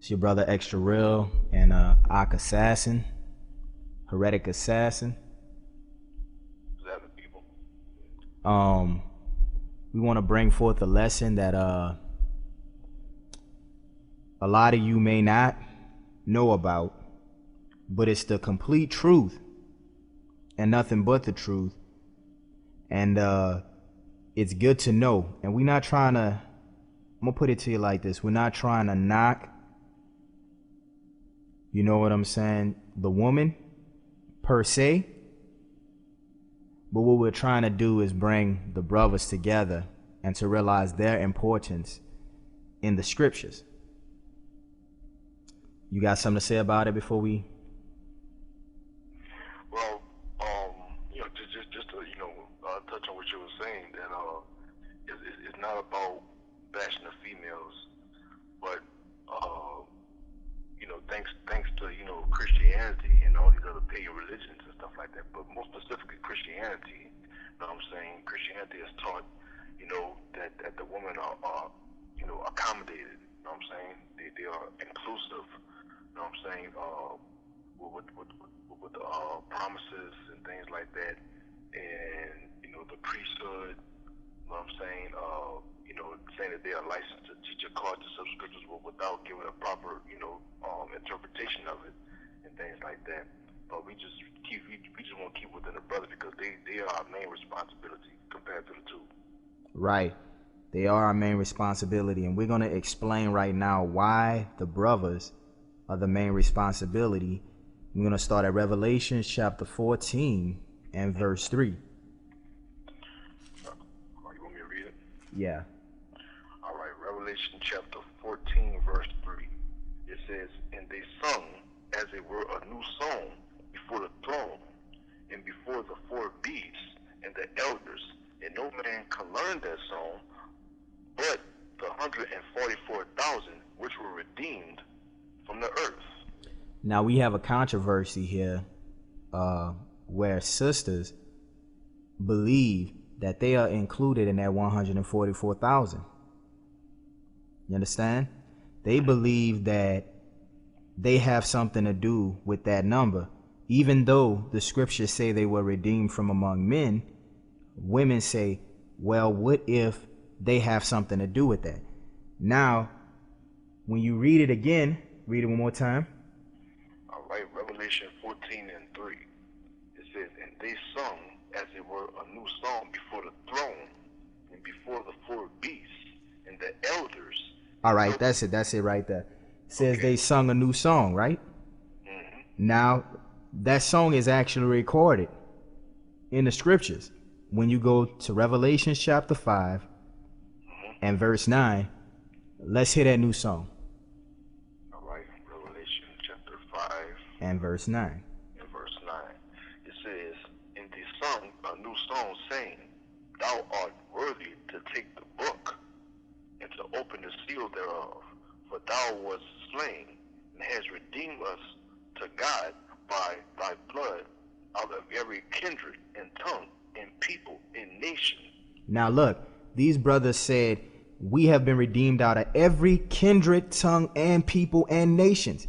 It's your brother XextraReal and Assassin, Heretic Assassin. People. We want to bring forth a lesson that a lot of you may not know about, but it's the complete truth and nothing but the truth. And it's good to know. And we're not trying to, I'm gonna put it to you like this, we're not trying to knock, you know what I'm saying, the woman per se, but what we're trying to do is bring the brothers together and to realize their importance in the scriptures. You got something to say about it before we? Well, just to touch on what you were saying, that it's not about bashing the females, but thanks to Christianity and all these other pagan religions and stuff like that, but more specifically Christianity. You know what I'm saying? Christianity has taught that the women are accommodated. You know what I'm saying? They are inclusive. You know what I'm saying? With the promises and things like that, and the priesthood. You know what I'm saying? Saying that they are licensed to teach according to some scriptures, but without giving a proper interpretation of it and things like that. But we just want to keep within the brother, because they are our main responsibility compared to the two. Right. They are our main responsibility, and we're going to explain right now why the brothers are the main responsibility. We're going to start at Revelation chapter 14 and verse 3. You want me to read it? Yeah. All right. Revelation chapter 14 verse 3. It says, "And they sung as it were a new song before the throne and before the four beasts and the elders, and no man can learn that song but the 144,000 which were redeemed from the earth." Now we have a controversy here where sisters believe that they are included in that 144,000. You understand? They believe that they have something to do with that number. Even though the scriptures say they were redeemed from among men, women say, well, what if they have something to do with that? Now, when you read it again, read it one more time. All right, Revelation 14 and 3. It says, "And they sung as it were a new song before the throne and before the four beasts and the elders." All right, that's it right there. It says Okay. They sung a new song, right? Mm-hmm. Now, that song is actually recorded in the scriptures. When you go to Revelation chapter 5 and verse 9, let's hear that new song. All right, Revelation chapter 5 and verse 9. and verse 9. It says, "And they sung a new song, saying, Thou art worthy to take the book and to open the seal thereof, for thou wast slain and hast redeemed us to God by thy blood out of every kindred and tongue and people and nation." Now look, these brothers said, we have been redeemed out of every kindred, tongue, and people and nations.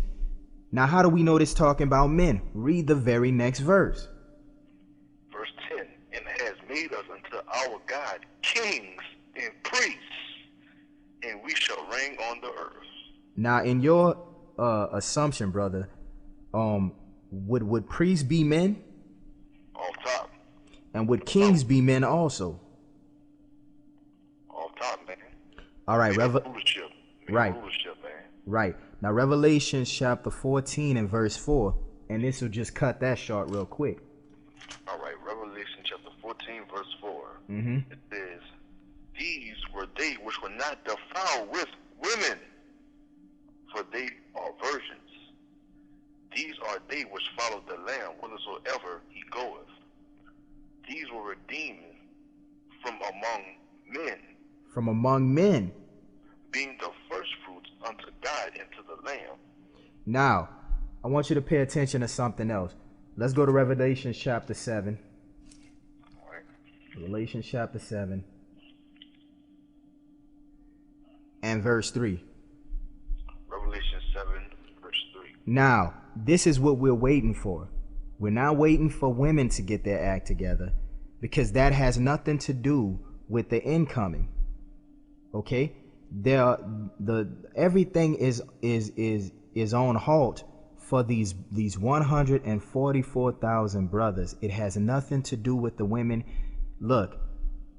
Now, how do we know this talking about men? Read the very next verse. Verse 10, "And has made us unto our God kings and priests, and we shall reign on the earth." Now, in your assumption, brother, would priests be men? Off top. And would kings be men also? Off top, man. All right, rulership. Right. Rulership, man. Right. Now, Revelation chapter 14 and verse 4, and this will just cut that short real quick. All right, Revelation chapter 14, verse 4. Mm-hmm. It says, "These were they which were not defiled with women, for they are virgins. These are they which follow the Lamb whithersoever he goeth. These were redeemed from among men, From among men. being the first fruits unto God and to the Lamb." Now, I want you to pay attention to something else. Let's go to Revelation chapter 7. All right. Revelation chapter 7 and verse 3. Revelation 7 Now, this is what we're waiting for. We're not waiting for women to get their act together, because that has nothing to do with the incoming. Okay? Everything is on halt for these 144,000 brothers. It has nothing to do with the women. Look,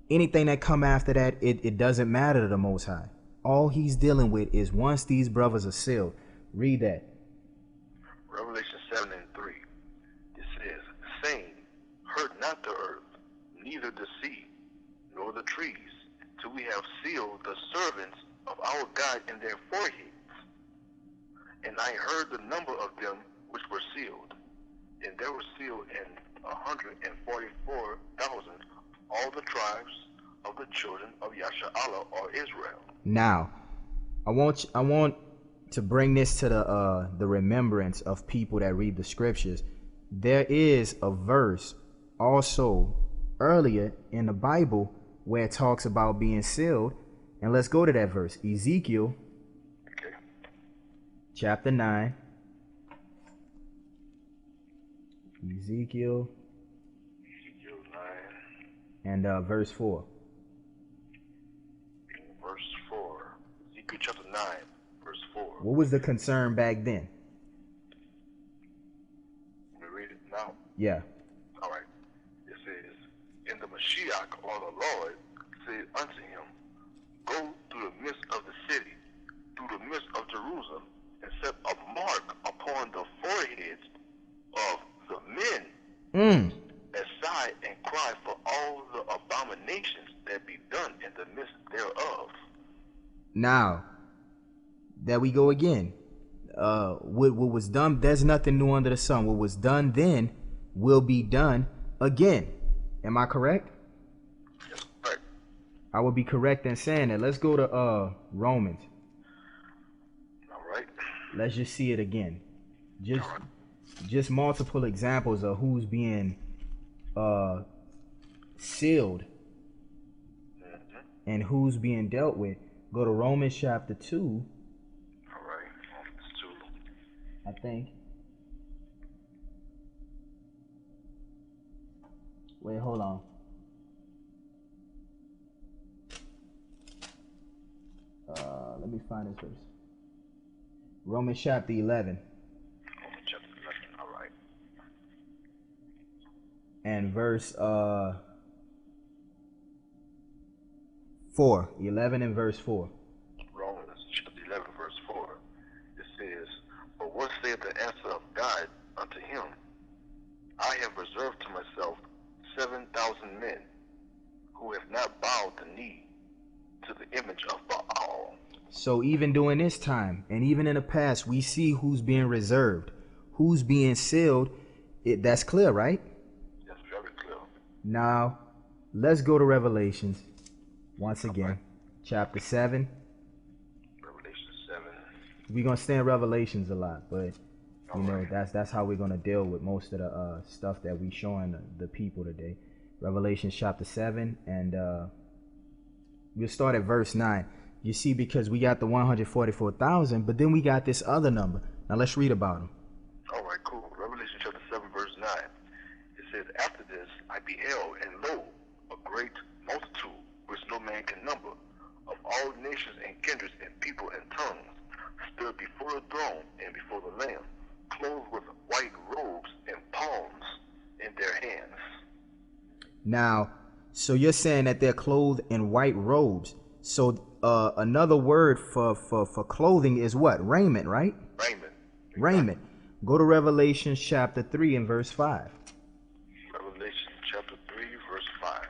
anything that come after that, it doesn't matter to the Most High. All he's dealing with is once these brothers are sealed. Read that. Revelation 7:3. It says, saying, hurt not the earth, neither the sea, nor the trees, till we have sealed the servants of our God in their foreheads. And I heard the number of them which were sealed, and there were sealed in 144,000 all the tribes of the children of Yashar'Allah or Israel. Now, I want to bring this to the remembrance of people that read the scriptures. There is a verse also earlier in the Bible where it talks about being sealed, and let's go to that verse. Ezekiel, chapter 9. Ezekiel 9 and verse 4. Verse 4. Ezekiel chapter 9, verse 4. What was the concern back then? Let me read it now. Yeah. All right. It says, and the Mashiach, or the Lord, said unto him, go through the midst of the city, through the midst of Jerusalem, and set a mark upon the foreheads of the men aside, and cry for all the abominations that be done in the midst thereof. Now, there we go again. What was done, there's nothing new under the sun. What was done then will be done again. Am I correct? Yes, right. I would be correct in saying that. Let's go to Romans. All right. Let's just see it again. Just multiple examples of who's being sealed and who's being dealt with. Go to Romans chapter 2. All right. Romans 2. I think. Wait, hold on. Let me find this verse. Romans chapter 11. Romans chapter 11. All right. And verse 4. 11 and verse 4. Romans chapter 11, verse 4. It says, but what saith the answer of God unto him? I have reserved to myself 7,000 men who have not bowed the knee to the image of Baal. So even during this time, and even in the past, we see who's being reserved, who's being sealed. That's clear, right? That's very clear. Now, let's go to Revelations once again, chapter 7. Revelation 7. We're gonna stay in Revelations a lot, but you know that's how we're gonna deal with most of the stuff that we showing the people today. Revelation chapter 7, and we'll start at verse 9. You see, because we got the 144,000, but then we got this other number. Now let's read about them. All right, cool. Revelation chapter 7, verse 9. It says, after this I beheld, and lo, a great multitude, which no man can number, of all nations and kindreds and people and tongues, stood before the throne and before the Lamb, clothed with white robes and palms in their hands. Now, so you're saying that they're clothed in white robes. So another word for clothing is what? Raiment, right? Raiment. Raiment. Go to Revelation chapter 3 and verse 5. Revelation chapter 3, verse 5.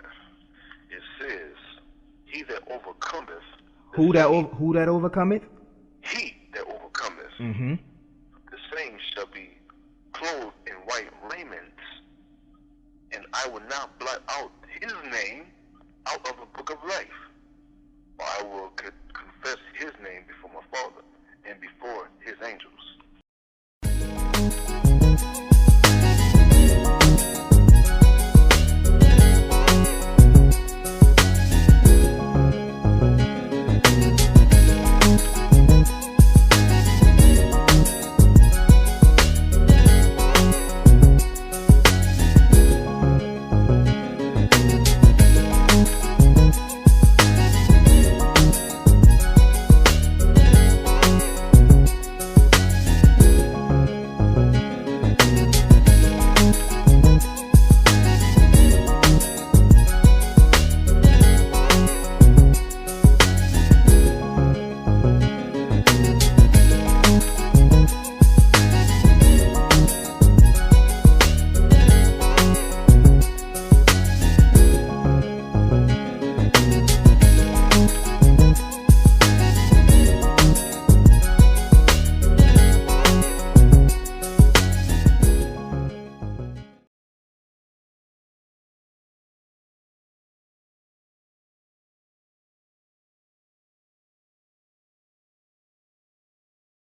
It says, he that overcometh. Who that overcometh? He that overcometh. Mm-hmm. The same shall be clothed in white raiments, and I will not blot out his name out of the book of life, for I will confess his name before my Father and before his angels.